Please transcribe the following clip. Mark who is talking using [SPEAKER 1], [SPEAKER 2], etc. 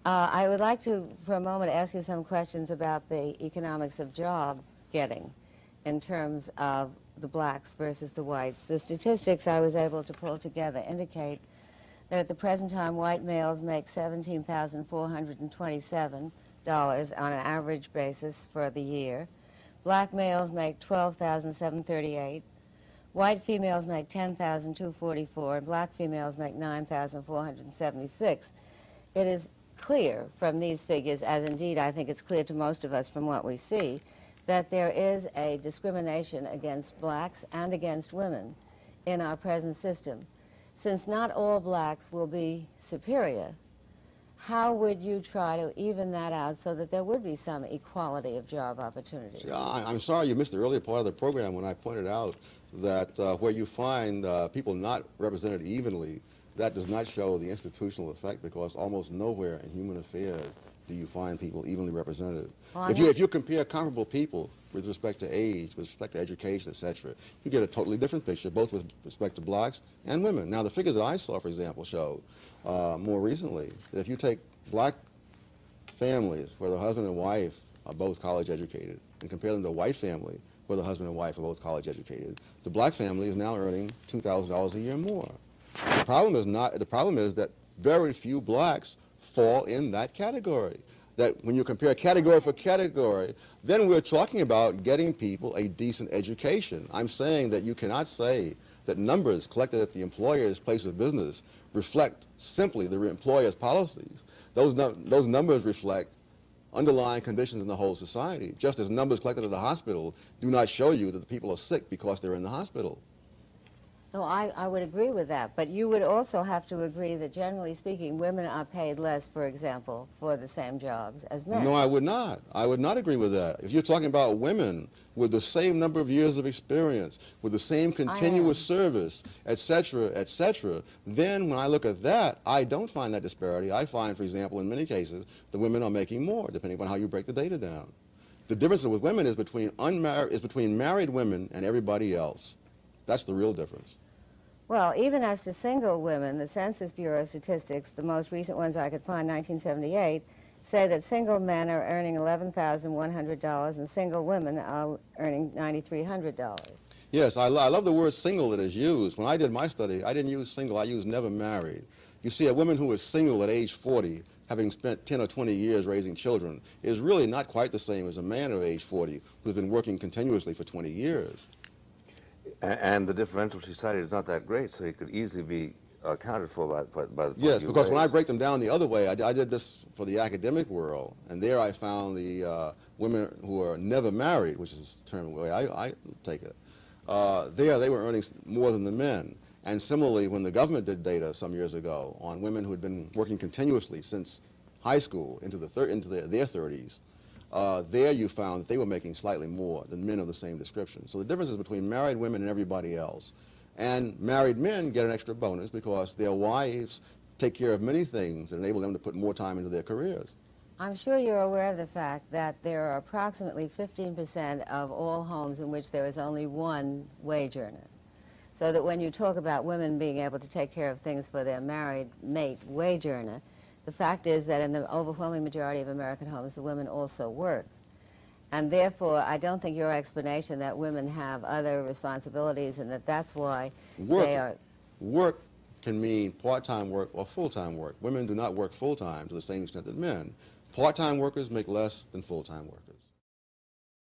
[SPEAKER 1] I would like to, for a moment, ask you some questions about the economics of job getting in terms of the blacks versus the whites. The statistics I was able to pull together indicate that at the present time, white males make $17,427 on an average basis for the year. Black males make $12,738. White females make $10,244, and black females make $9,476. It is clear from these figures, as indeed I think it's clear to most of us from what we see, that there is a discrimination against blacks and against women in our present system. Since not all blacks will be superior, how would you try to even that out so that there would be some equality of job opportunities?
[SPEAKER 2] I'm sorry you missed the earlier part of the program when I pointed out that where you find people not represented evenly, that does not show the institutional effect, because almost nowhere in human affairs do you find people evenly represented. Well, if you compare comparable people with respect to age, with respect to education, etc., you get a totally different picture, both with respect to blacks and women. Now, the figures that I saw, for example, showed more recently that if you take black families where the husband and wife are both college educated and compare them to a white family where the husband and wife are both college educated, the black family is now earning $2,000 a year more. The problem is that very few blacks fall in that category. That when you compare category for category, then we're talking about getting people a decent education. I'm saying that you cannot say that numbers collected at the employer's place of business reflect simply the employer's policies. Those numbers reflect underlying conditions in the whole society, just as numbers collected at a hospital do not show you that the people are sick because they're in the hospital.
[SPEAKER 1] No, I would agree with that, but you would also have to agree that, generally speaking, women are paid less, for example, for the same jobs as men.
[SPEAKER 2] No, I would not. I would not agree with that. If you're talking about women with the same number of years of experience, with the same continuous service, etc., then when I look at that, I don't find that disparity. I find, for example, in many cases, the women are making more, depending on how you break the data down. The difference with women is between married women and everybody else. That's the real difference.
[SPEAKER 1] Well, even as to single women, the Census Bureau statistics, the most recent ones I could find, 1978, say that single men are earning $11,100 and single women are earning $9,300.
[SPEAKER 2] Yes, I love the word single that is used. When I did my study, I didn't use single, I used never married. You see, a woman who is single at age 40, having spent 10 or 20 years raising children, is really not quite the same as a man of age 40 who's been working continuously for 20 years.
[SPEAKER 3] And the differential she cited is not that great, so it could easily be accounted for by the
[SPEAKER 2] Yes, because when I break them down the other way, I did this for the academic world, and there I found the women who are never married, which is the term the way I take it, there they were earning more than the men. And similarly, when the government did data some years ago on women who had been working continuously since high school into their 30s, there you found that they were making slightly more than men of the same description. So the difference is between married women and everybody else. And married men get an extra bonus because their wives take care of many things that enable them to put more time into their careers.
[SPEAKER 1] I'm sure you're aware of the fact that there are approximately 15% of all homes in which there is only one wage earner. So that when you talk about women being able to take care of things for their married mate wage earner, the fact is that in the overwhelming majority of American homes, the women also work. And therefore, I don't think your explanation that women have other responsibilities and that that's why they are...
[SPEAKER 2] Work can mean part-time work or full-time work. Women do not work full-time to the same extent that men. Part-time workers make less than full-time workers.